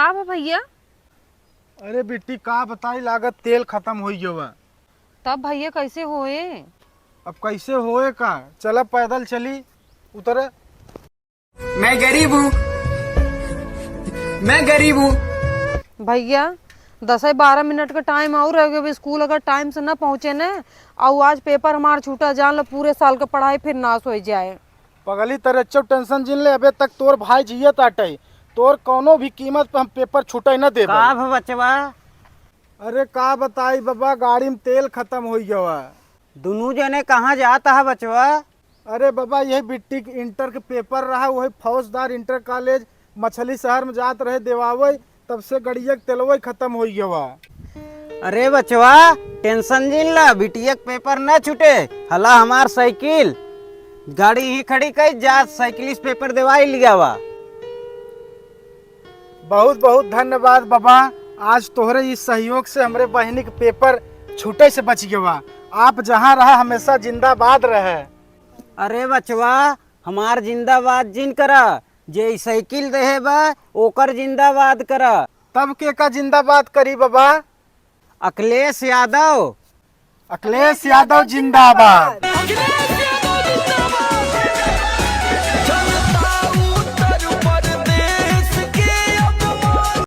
का बा भैया? अरे बिट्टी का बताई, लागत तेल खत्म हो गया। तब भैया कैसे होए? अब कैसे होए का, चला पैदल चली उतरे। मैं गरीब हूँ, मैं गरीब हूँ। भैया 10-12 मिनट का टाइम और रह गया। स्कूल अगर टाइम से ना पहुँचे न और आज पेपर हमार छूटा, जान लो पूरे साल का पढ़ाई फिर नाश हो जाए। पगली तरह टेंशन जिन ले, अबे तक तोर भाई जियत आटे, तोर कोनो भी कीमत पे हम पेपर छूटे न दे। का बचवा? अरे का बताई बाबा, गाड़ी में तेल खत्म हो गया। दोनों जने कहाँ जाता है बचवा? अरे बाबा यही बिट्टी के इंटर के पेपर रहा, वही फौजदार इंटर कॉलेज मछली शहर में जात रहे देवावे, तब से गड़िया के तेलवा खत्म हो गया। अरे बचवा टेंशन जिन ला, बिटिया के पेपर न छूटे। हला हमार साइकिल गाड़ी ही खड़ी कई जा, साइकिलिस्ट पेपर देवाई लिया वा। बहुत बहुत धन्यवाद बाबा, आज तोहरे इस सहयोग से हमरे बहनी के पेपर छूटे से बच गया। आप जहाँ रहा हमेशा जिंदाबाद रहे। अरे बचवा हमार जिंदाबाद जिन करा, जे साइकिल रहे बा ओकर जिंदाबाद करा। तब के का जिंदाबाद करी बाबा? अखिलेश यादव। अखिलेश यादव जिंदाबाद।